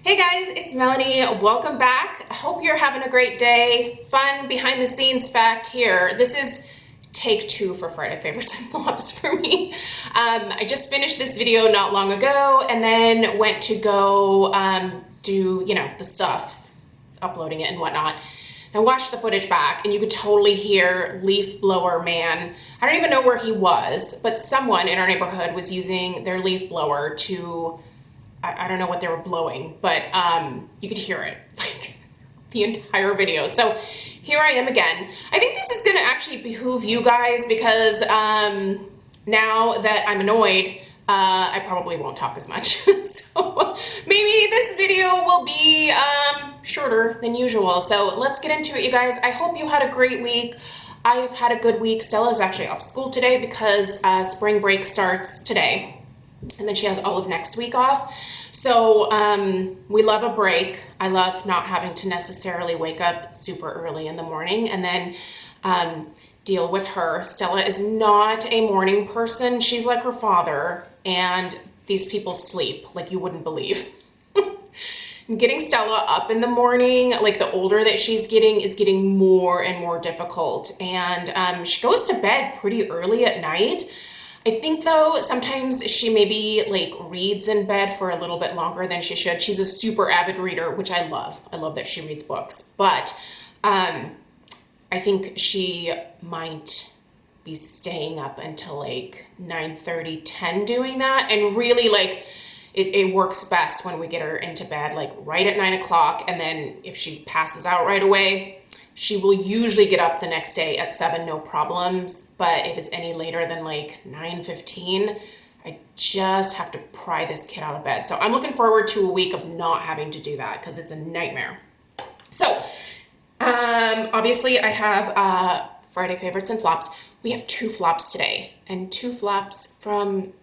Hey guys, it's Melanie. Welcome back. I hope you're having a great day. Fun behind the scenes fact here. This is take 2 for Friday favorites and flops for me. I just finished this video not long ago and then went to go do, the stuff, uploading it and whatnot. I watched the footage back and you could totally hear leaf blower man. I don't even know where he was, but someone in our neighborhood was using their leaf blower to, I don't know what they were blowing, but you could hear it like the entire video. So here I am again. I think this is gonna actually behoove you guys because now that I'm annoyed, I probably won't talk as much. So maybe this video will be shorter than usual. So let's get into it, you guys. I hope you had a great week. I have had a good week. Stella's actually off school today because spring break starts today. And then she has all of next week off. So we love a break. I love not having to necessarily wake up super early in the morning and then deal with her. Stella is not a morning person. She's like her father, and these people sleep like you wouldn't believe. Getting Stella up in the morning, like the older that she's getting, is getting more and more difficult. And she goes to bed pretty early at night. I think though, sometimes she maybe like reads in bed for a little bit longer than she should. She's a super avid reader, which I love. I love that she reads books, but I think she might be staying up until like 9:30, 10 doing that. And really like it works best when we get her into bed like right at 9 o'clock. And then if she passes out right away, she will usually get up the next day at 7, no problems. But if it's any later than like 9:15, I just have to pry this kid out of bed. So I'm looking forward to a week of not having to do that because it's a nightmare. So obviously I have Friday favorites and flops. We have 2 flops today and 2 flops from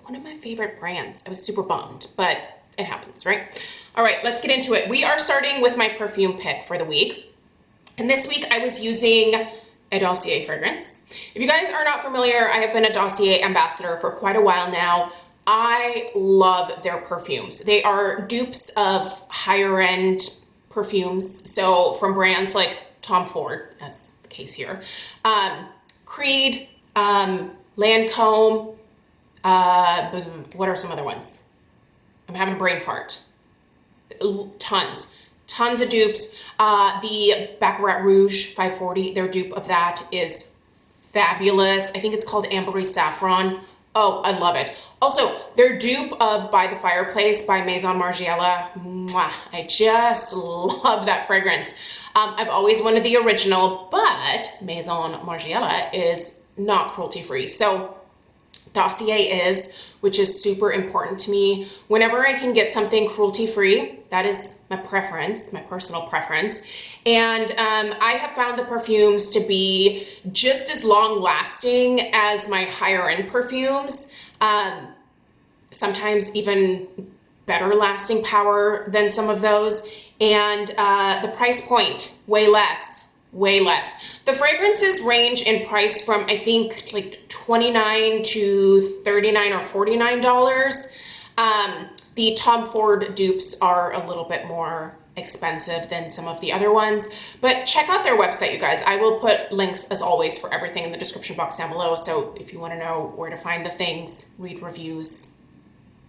one of my favorite brands. I was super bummed, but it happens, right? All right, let's get into it. We are starting with my perfume pick for the week. And this week I was using a Dossier fragrance. If you guys are not familiar, I have been a Dossier ambassador for quite a while now. I love their perfumes. They are dupes of higher end perfumes. So from brands like Tom Ford, as the case here, Creed, Lancome, what are some other ones? I'm having a brain fart. Tons of dupes. The Baccarat Rouge 540, their dupe of that is fabulous. I think it's called Ambery Saffron. Oh, I love it. Also, their dupe of By the Fireplace by Maison Margiela. Mwah, I just love that fragrance. I've always wanted the original, but Maison Margiela is not cruelty-free. So Dossier is, which is super important to me. Whenever I can get something cruelty-free, that is my preference, my personal preference. And I have found the perfumes to be just as long-lasting as my higher-end perfumes. Sometimes even better lasting power than some of those. And the price point, way less. The fragrances range in price from, I think, like $29 to $39 or $49. The Tom Ford dupes are a little bit more expensive than some of the other ones, but check out their website, you guys. I will put links, as always, for everything in the description box down below. So if you want to know where to find the things, read reviews,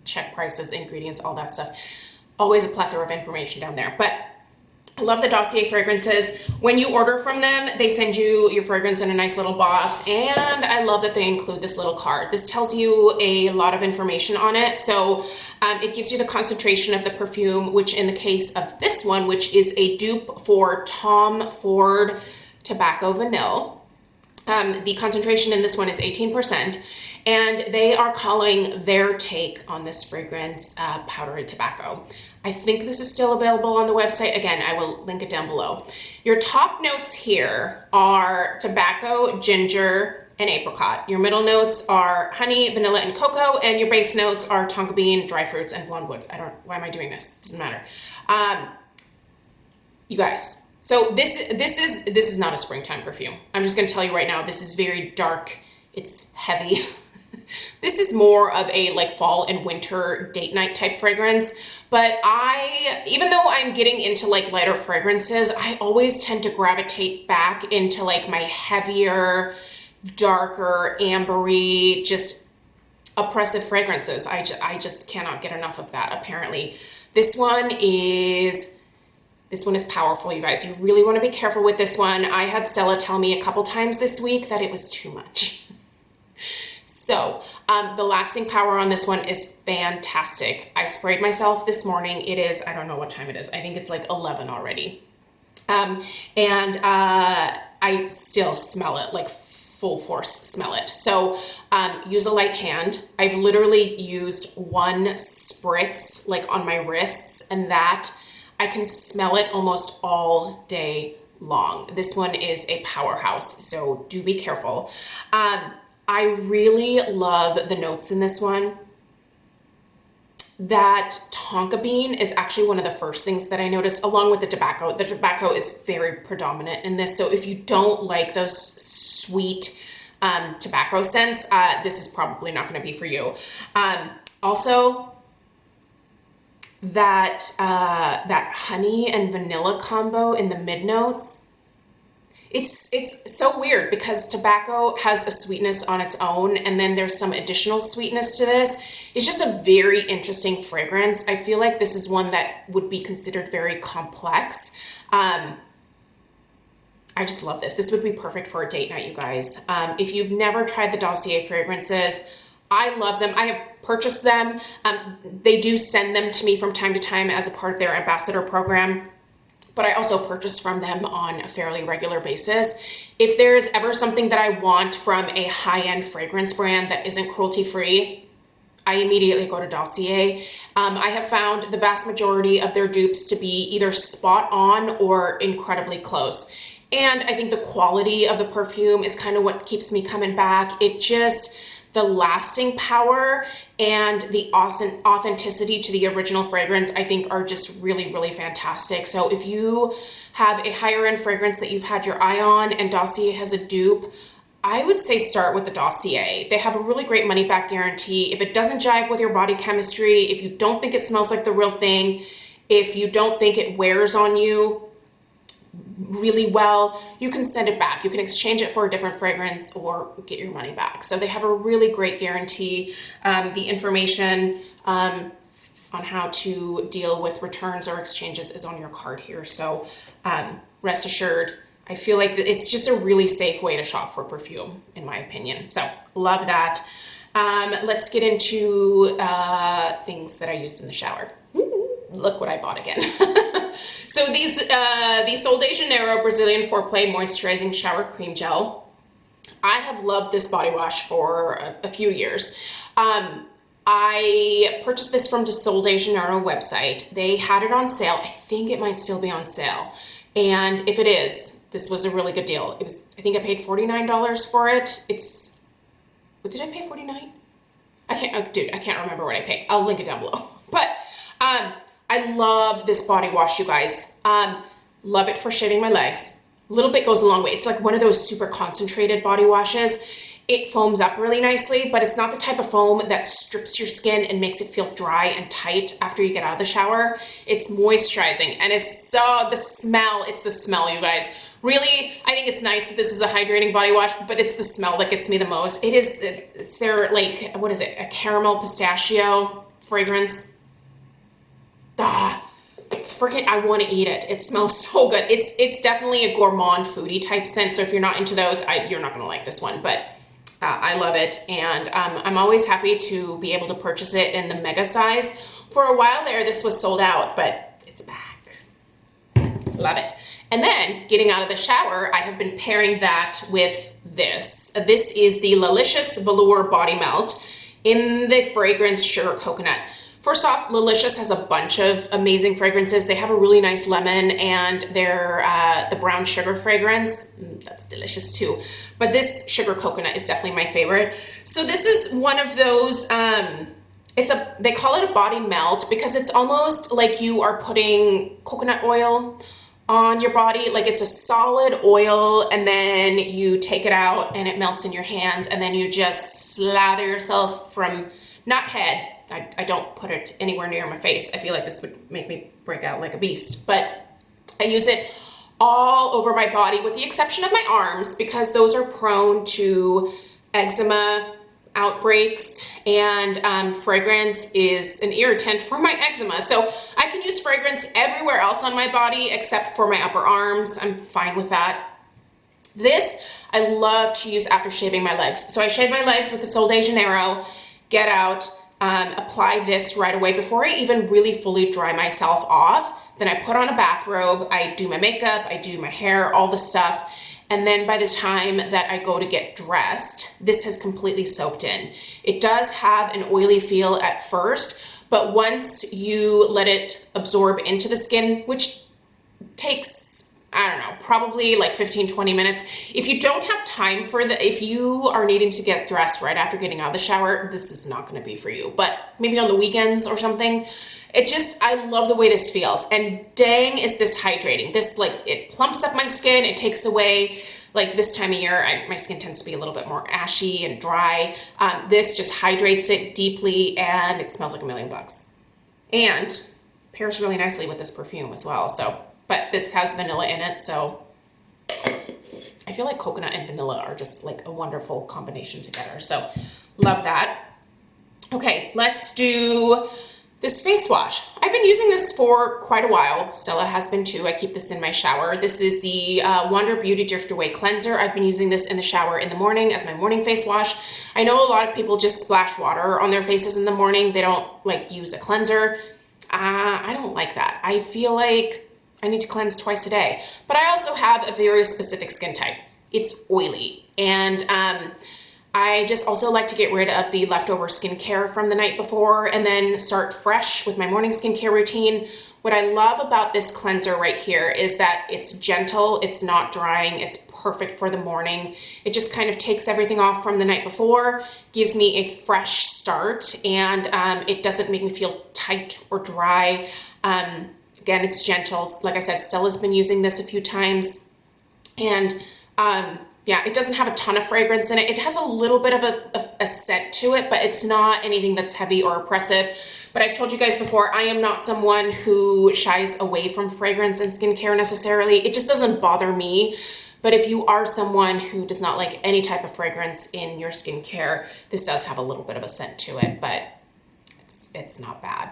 check prices, ingredients, all that stuff. Always a plethora of information down there. But I love the Dossier fragrances. When you order from them, they send you your fragrance in a nice little box, and I love that they include this little card. This tells you a lot of information on it. So it gives you the concentration of the perfume, which in the case of this one, which is a dupe for Tom Ford Tobacco Vanille, the concentration in this one is 18%, and they are calling their take on this fragrance powdered tobacco. I think this is still available on the website. Again, I will link it down below. Your top notes here are tobacco, ginger, and apricot. Your middle notes are honey, vanilla, and cocoa, and your base notes are tonka bean, dry fruits, and blonde woods. Why am I doing this? Doesn't matter. You guys, so this is not a springtime perfume. I'm just gonna tell you right now, this is very dark. It's heavy. This is more of a like fall and winter date night type fragrance, but even though I'm getting into like lighter fragrances, I always tend to gravitate back into like my heavier, darker, ambery, just oppressive fragrances. I just cannot get enough of that, apparently. This one is powerful, you guys. You really want to be careful with this one. I had Stella tell me a couple times this week that it was too much. So the lasting power on this one is fantastic. I sprayed myself this morning. It is, I don't know what time it is. I think it's like 11 already. I still smell it, like full force smell it. So use a light hand. I've literally used one spritz like on my wrists, and that I can smell it almost all day long. This one is a powerhouse, so do be careful. I really love the notes in this one. That tonka bean is actually one of the first things that I noticed, along with the tobacco. The tobacco is very predominant in this, so if you don't like those sweet tobacco scents, this is probably not going to be for you. Also, that honey and vanilla combo in the mid notes, it's so weird because tobacco has a sweetness on its own, and then there's some additional sweetness to this. It's just a very interesting fragrance. I feel like this is one that would be considered very complex. I just love this. This would be perfect for a date night, you guys. If you've never tried the Dossier fragrances, I love them. I have purchased them. They do send them to me from time to time as a part of their ambassador program, but I also purchase from them on a fairly regular basis. If there is ever something that I want from a high-end fragrance brand that isn't cruelty-free, I immediately go to Dossier. I have found the vast majority of their dupes to be either spot on or incredibly close. And I think the quality of the perfume is kind of what keeps me coming back. The lasting power and the awesome authenticity to the original fragrance, I think, are just really, really fantastic. So if you have a higher end fragrance that you've had your eye on and Dossier has a dupe, I would say start with the Dossier. They have a really great money back guarantee. If it doesn't jive with your body chemistry, if you don't think it smells like the real thing, if you don't think it wears on you really well, you can send it back. You can exchange it for a different fragrance or get your money back. So they have a really great guarantee. The information on how to deal with returns or exchanges is on your card here. So rest assured, I feel like it's just a really safe way to shop for perfume, in my opinion. So love that. Let's get into things that I used in the shower. Look what I bought again. So these Sol de Janeiro Brazilian Foreplay Moisturizing Shower Cream Gel. I have loved this body wash for a few years. I purchased this from the Sol de Janeiro website. They had it on sale. I think it might still be on sale. And if it is, this was a really good deal. I think I paid $49 for it. What did I pay, $49? I can't remember what I paid. I'll link it down below. But I love this body wash, you guys. Love it for shaving my legs. A little bit goes a long way. It's like one of those super concentrated body washes. It foams up really nicely, but it's not the type of foam that strips your skin and makes it feel dry and tight after you get out of the shower. It's moisturizing, and it's the smell, you guys. Really, I think it's nice that this is a hydrating body wash, but it's the smell that gets me the most. It's their, like, what is it? A caramel pistachio fragrance. Freaking, I want to eat it. It smells so good. It's definitely a gourmand foodie type scent. So if you're not into those, you're not going to like this one, but I love it. And I'm always happy to be able to purchase it in the mega size. For a while there, this was sold out, but it's back. Love it. And then getting out of the shower, I have been pairing that with this. This is the Lilicious Velour Body Melt in the fragrance Sugar Coconut. First off, Lilicious has a bunch of amazing fragrances. They have a really nice lemon and the brown sugar fragrance. That's delicious too. But this sugar coconut is definitely my favorite. So this is one of those, they call it a body melt because it's almost like you are putting coconut oil on your body. Like it's a solid oil, and then you take it out and it melts in your hands, and then you just slather yourself from, not head, I don't put it anywhere near my face. I feel like this would make me break out like a beast, but I use it all over my body with the exception of my arms, because those are prone to eczema outbreaks, and fragrance is an irritant for my eczema. So I can use fragrance everywhere else on my body except for my upper arms. I'm fine with that. This I love to use after shaving my legs. So I shave my legs with the Sol de Janeiro, get out, apply this right away before I even really fully dry myself off. Then I put on a bathrobe, I do my makeup, I do my hair, all the stuff. And then by the time that I go to get dressed, this has completely soaked in. It does have an oily feel at first, but once you let it absorb into the skin, which takes, I don't know, probably like 15, 20 minutes. If you don't have time for if you are needing to get dressed right after getting out of the shower, this is not gonna be for you, but maybe on the weekends or something. I love the way this feels, and dang is this hydrating. This, like, it plumps up my skin, it takes away, like this time of year, my skin tends to be a little bit more ashy and dry. This just hydrates it deeply, and it smells like $1,000,000. And pairs really nicely with this perfume as well, so, but this has vanilla in it, so I feel like coconut and vanilla are just like a wonderful combination together, so love that. Okay, let's do this face wash. I've been using this for quite a while. Stella has been too. I keep this in my shower. This is the Wander Beauty Drift Away Cleanser. I've been using this in the shower in the morning as my morning face wash. I know a lot of people just splash water on their faces in the morning. They don't like use a cleanser. I don't like that. I feel like I need to cleanse twice a day. But I also have a very specific skin type. It's oily, and I just also like to get rid of the leftover skincare from the night before and then start fresh with my morning skincare routine. What I love about this cleanser right here is that it's gentle, it's not drying, it's perfect for the morning. It just kind of takes everything off from the night before, gives me a fresh start, and it doesn't make me feel tight or dry. Again, it's gentle. Like I said, Stella's been using this a few times, and yeah, it doesn't have a ton of fragrance in it. It has a little bit of a scent to it, but it's not anything that's heavy or oppressive. But I've told you guys before, I am not someone who shies away from fragrance and skincare necessarily. It just doesn't bother me. But if you are someone who does not like any type of fragrance in your skincare, this does have a little bit of a scent to it, but it's not bad.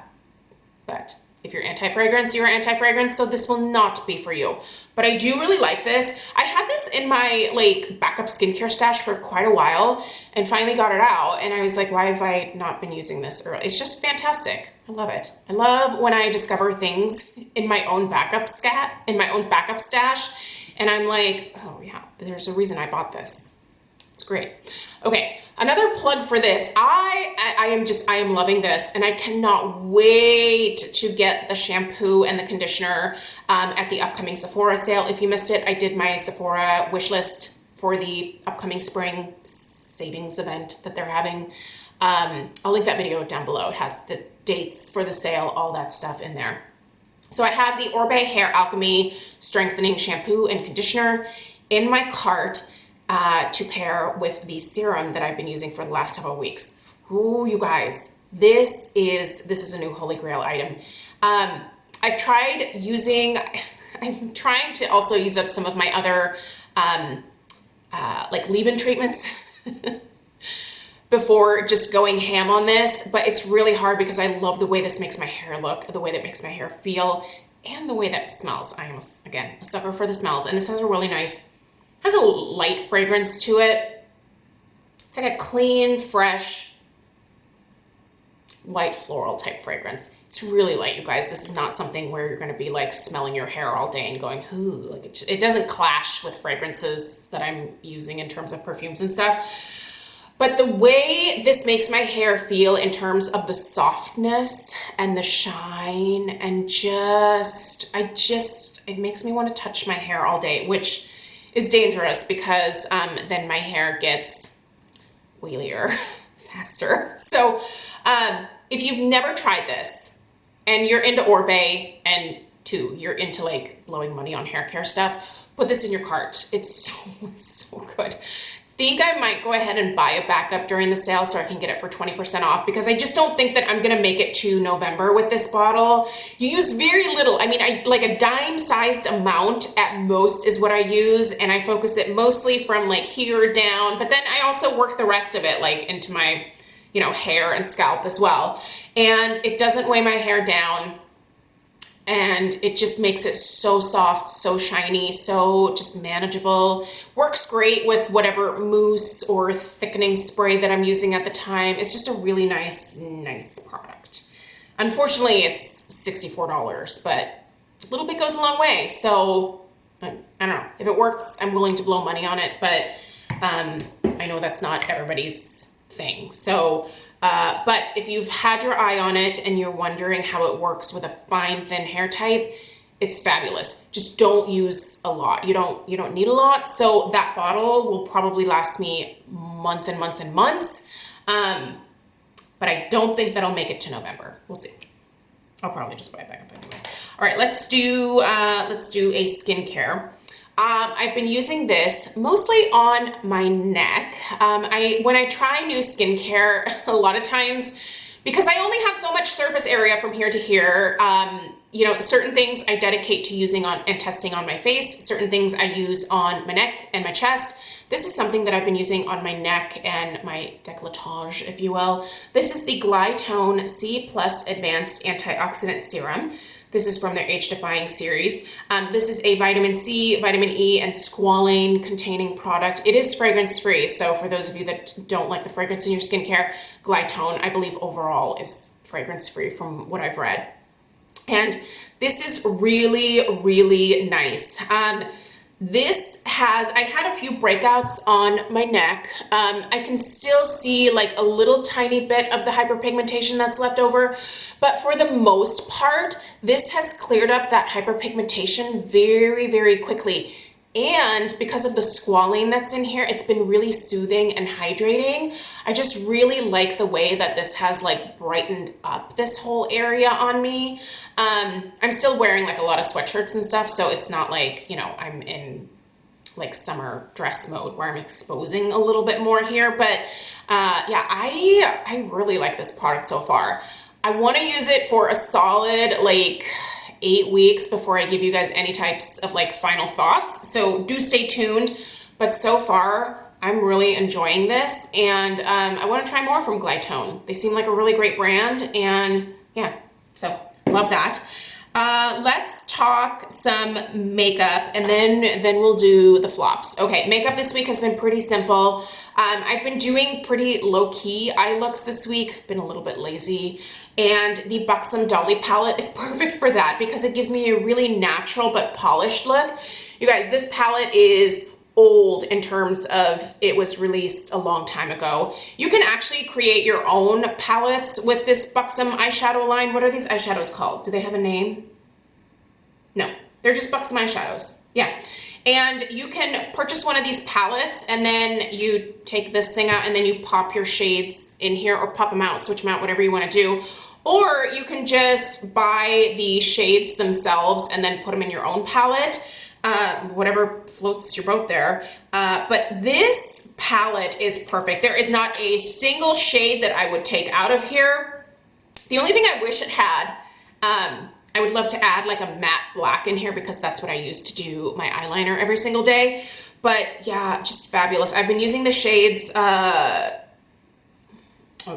But if you're anti-fragrance, you're anti-fragrance, so this will not be for you. But I do really like this. I had this in my like backup skincare stash for quite a while and finally got it out, and I was like, why have I not been using this early? It's just fantastic. I love it. I love when I discover things in my own backup stash, and I'm like, oh yeah, there's a reason I bought this. It's great. Okay, another plug for this. I am loving this, and I cannot wait to get the shampoo and the conditioner at the upcoming Sephora sale. If you missed it, I did my Sephora wish list for the upcoming spring savings event that they're having. I'll link that video down below. It has the dates for the sale, all that stuff in there. So I have the Orbe Hair Alchemy Strengthening Shampoo and Conditioner in my cart to pair with the serum that I've been using for the last several weeks. Ooh, you guys, this is a new holy grail item. I've tried using, I'm trying to also use up some of my other like leave-in treatments before just going ham on this, but it's really hard because I love the way this makes my hair look, the way that makes my hair feel, and the way that it smells. I am, again, a sucker for the smells, and this has a really nice, has a light fragrance to it. It's like a clean, fresh, light floral type fragrance. It's really light, you guys. This is not something where you're going to be like smelling your hair all day and going, ooh, like it doesn't clash with fragrances that I'm using in terms of perfumes and stuff. But the way this makes my hair feel in terms of the softness and the shine and it makes me want to touch my hair all day, which is dangerous because then my hair gets oilier faster. So if you've never tried this and you're into Orbe and too, you're into like blowing money on hair care stuff, put this in your cart. It's so good. Think I might go ahead and buy a backup during the sale so I can get it for 20% off, because I just don't think that I'm gonna make it to November with this bottle. You use very little. I mean, I like a dime sized amount at most is what I use, and I focus it mostly from like here down, but then I also work the rest of it like into my, you know, hair and scalp as well. And it doesn't weigh my hair down. And it just makes it so soft, so shiny, so just manageable. Works great with whatever mousse or thickening spray that I'm using at the time. It's just a really nice product. Unfortunately, it's $64, but a little bit goes a long way. So I don't know, if it works, I'm willing to blow money on it, but I know that's not everybody's thing. So but if you've had your eye on it and you're wondering how it works with a fine, thin hair type, it's fabulous. Just don't use a lot. You don't need a lot. So that bottle will probably last me months and months and months. But I don't think that'll make it to November. We'll see. I'll probably just buy it back up anyway. All right, let's do a skincare. I've been using this mostly on my neck. When I try new skincare, a lot of times, because I only have so much surface area from here to here, you know, certain things I dedicate to using on and testing on my face, certain things I use on my neck and my chest. This is something that I've been using on my neck and my décolletage, if you will. This is the Glytone C+ Advanced Antioxidant Serum. This is from their Age Defying series. This is a vitamin C, vitamin E, and squalane containing product. It is fragrance free. So for those of you that don't like the fragrance in your skincare, Glytone, I believe overall is fragrance free from what I've read. And this is really, really nice. I had a few breakouts on my neck. I can still see like a little tiny bit of the hyperpigmentation that's left over, but for the most part, this has cleared up that hyperpigmentation very, very quickly. And because of the squalane that's in here, it's been really soothing and hydrating. I just really like the way that this has like brightened up this whole area on me. I'm still wearing like a lot of sweatshirts and stuff, so it's not like, you know, I'm in like summer dress mode where I'm exposing a little bit more here. But yeah, I really like this product so far. I want to use it for a solid like 8 weeks before I give you guys any types of like final thoughts. So do stay tuned. But so far, I'm really enjoying this, and I want to try more from Glytone. They seem like a really great brand, and yeah, so love that. Let's talk some makeup, and then we'll do the flops. Okay, makeup this week has been pretty simple. I've been doing pretty low-key eye looks this week, been a little bit lazy, and the Buxom Dolly palette is perfect for that because it gives me a really natural but polished look. You guys, this palette is old in terms of it was released a long time ago. You can actually create your own palettes with this Buxom eyeshadow line. What are these eyeshadows called? Do they have a name? No, they're just Buxom eyeshadows. Yeah. And you can purchase one of these palettes, and then you take this thing out and then you pop your shades in here, or pop them out, switch them out, whatever you want to do. Or you can just buy the shades themselves and then put them in your own palette. Whatever floats your boat there. But this palette is perfect. There is not a single shade that I would take out of here. The only thing I wish it had, I would love to add like a matte black in here because that's what I use to do my eyeliner every single day. But yeah, just fabulous. I've been using the shades, oh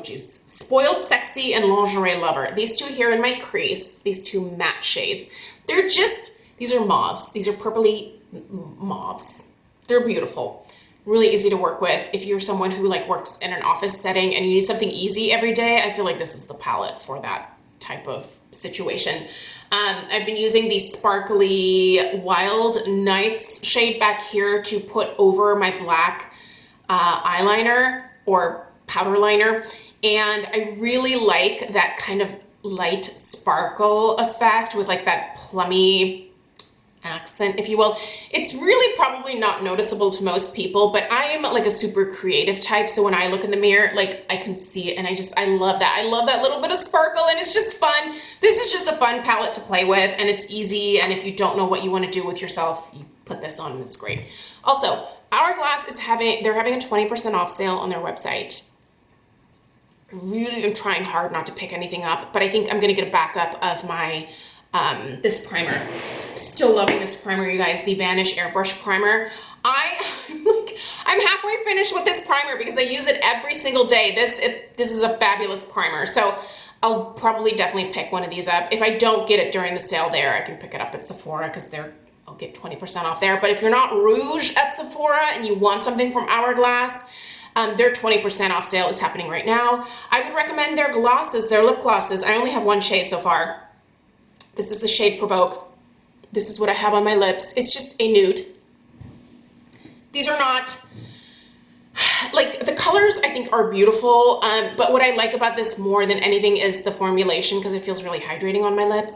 geez, Spoiled Sexy and Lingerie Lover. These two here in my crease, these two matte shades. They're just, these are mauves. These are purpley mauves. They're beautiful. Really easy to work with. If you're someone who like works in an office setting and you need something easy every day, I feel like this is the palette for that type of situation. I've been using the sparkly Wild Nights shade back here to put over my black eyeliner or powder liner. And I really like that kind of light sparkle effect with like that plummy accent, if you will. It's really probably not noticeable to most people, but I am like a super creative type. So when I look in the mirror, like I can see it and I love that. I love that little bit of sparkle and it's just fun. This is just a fun palette to play with and it's easy. And if you don't know what you want to do with yourself, you put this on and it's great. Also, Hourglass is they're having a 20% off sale on their website. I really am trying hard not to pick anything up, but I think I'm going to get a backup of my this primer. Still loving this primer, you guys, the Vanish Airbrush Primer. I'm halfway finished with this primer because I use it every single day. This is a fabulous primer. So I'll probably definitely pick one of these up. If I don't get it during the sale there, I can pick it up at Sephora because I'll get 20% off there. But if you're not Rouge at Sephora and you want something from Hourglass, their 20% off sale is happening right now. I would recommend their glosses, their lip glosses. I only have one shade so far. This is the shade Provoke. This is what I have on my lips. It's just a nude. These are not, like, the colors I think are beautiful, but what I like about this more than anything is the formulation because it feels really hydrating on my lips.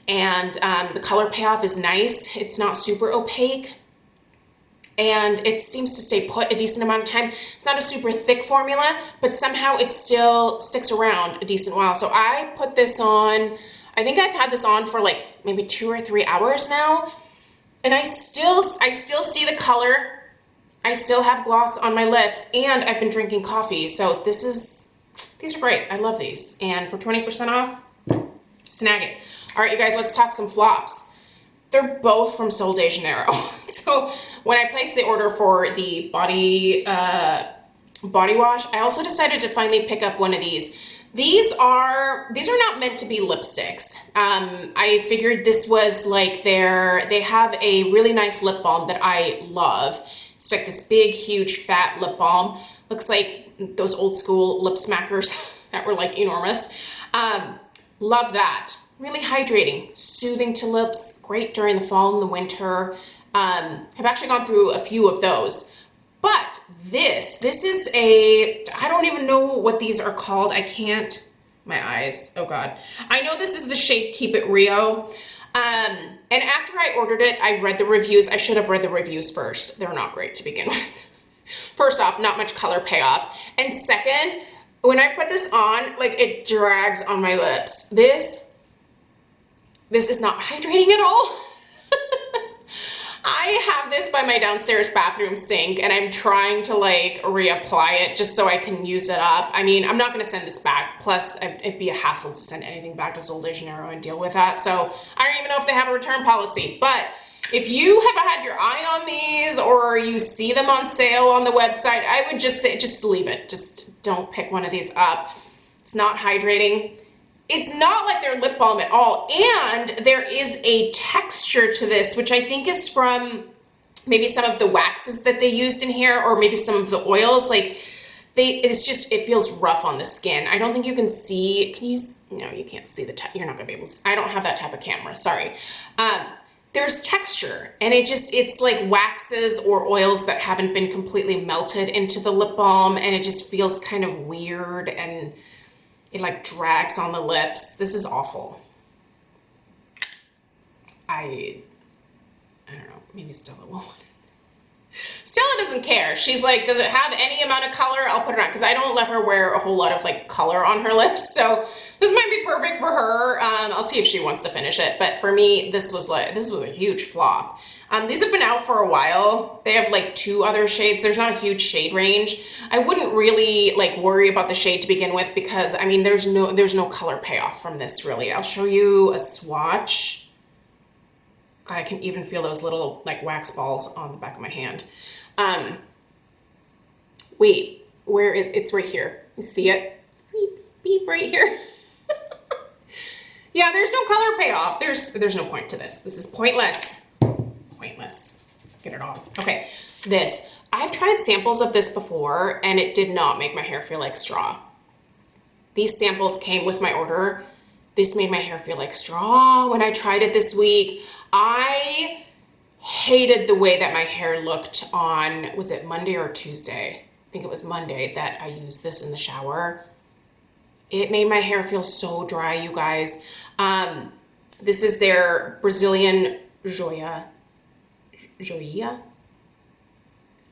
And the color payoff is nice. It's not super opaque. And it seems to stay put a decent amount of time. It's not a super thick formula, but somehow it still sticks around a decent while. So I put this on, I think I've had this on for like maybe 2 or 3 hours now. And I still see the color. I still have gloss on my lips and I've been drinking coffee. So these are great. I love these. And for 20% off, snag it. All right, you guys, let's talk some flops. They're both from Sol de Janeiro. So when I placed the order for the body wash, I also decided to finally pick up one of these. These are not meant to be lipsticks. I figured this was like they have a really nice lip balm that I love. It's like this big, huge, fat lip balm. Looks like those old school lip smackers that were like enormous. Love that. Really hydrating, soothing to lips, great during the fall and the winter. I've actually gone through a few of those. But this is I don't even know what these are called. My eyes, oh God. I know this is the shade Keep It Rio. And after I ordered it, I read the reviews. I should have read the reviews first. They're not great to begin with. First off, not much color payoff. And second, when I put this on, like it drags on my lips. This is not hydrating at all. I have this by my downstairs bathroom sink and I'm trying to like reapply it just so I can use it up. I mean, I'm not going to send this back. Plus, it'd be a hassle to send anything back to Sol de Janeiro and deal with that. So I don't even know if they have a return policy. But if you have had your eye on these or you see them on sale on the website, I would just say, just leave it. Just don't pick one of these up. It's not hydrating. It's not like their lip balm at all. And there is a texture to this, which I think is from maybe some of the waxes that they used in here, or maybe some of the oils. Like it feels rough on the skin. I don't think you can see, no, you can't see you're not gonna be able to, I don't have that type of camera, sorry. There's texture and it's like waxes or oils that haven't been completely melted into the lip balm and it just feels kind of weird and it like drags on the lips. This is awful. I don't know, maybe Stella won't. Stella doesn't care. She's like, does it have any amount of color? I'll put it on, because I don't let her wear a whole lot of like color on her lips. So this might be perfect for her. I'll see if she wants to finish it. But for me, this was a huge flop. These have been out for a while. They have like 2 other shades. There's not a huge shade range. I wouldn't really like worry about the shade to begin with because I mean, there's no color payoff from this really. I'll show you a swatch. God, I can even feel those little like wax balls on the back of my hand. Wait, it's right here. You see it? Beep, beep, right here. Yeah, there's no color payoff. There's no point to this. This is pointless. Pointless. Get it off. Okay, I've tried samples of this before and it did not make my hair feel like straw. These samples came with my order. This made my hair feel like straw when I tried it this week. I hated the way that my hair looked on, was it Monday or Tuesday? I think it was Monday that I used this in the shower. It made my hair feel so dry, you guys. This is their Brazilian Joya.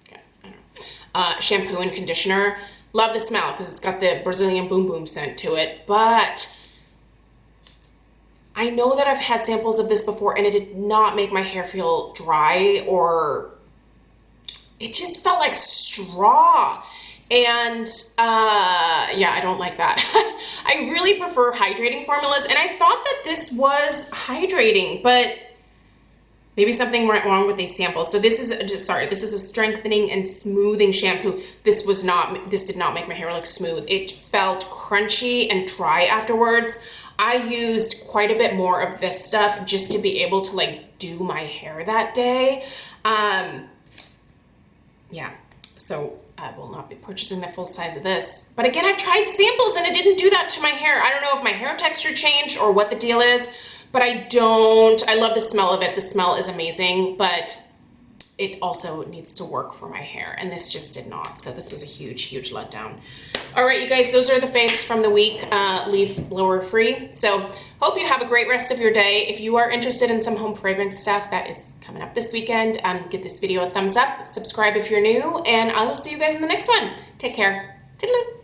Okay, I don't know. Shampoo and conditioner. Love the smell because it's got the Brazilian Boom Boom scent to it, but I know that I've had samples of this before and it did not make my hair feel dry, or it just felt like straw. And yeah, I don't like that. I really prefer hydrating formulas, and I thought that this was hydrating, but maybe something went wrong with these samples. So this is this is a strengthening and smoothing shampoo. This did not make my hair look smooth. It felt crunchy and dry afterwards. I used quite a bit more of this stuff just to be able to like do my hair that day. Yeah, so I will not be purchasing the full size of this. But again, I've tried samples and it didn't do that to my hair. I don't know if my hair texture changed or what the deal is, but I love the smell of it. The smell is amazing, but it also needs to work for my hair, and this just did not. So this was a huge, huge letdown. All right, you guys, those are the faves from the week, leaf blower free. So hope you have a great rest of your day. If you are interested in some home fragrance stuff that is coming up this weekend, give this video a thumbs up, subscribe if you're new, and I will see you guys in the next one. Take care. Toodaloo.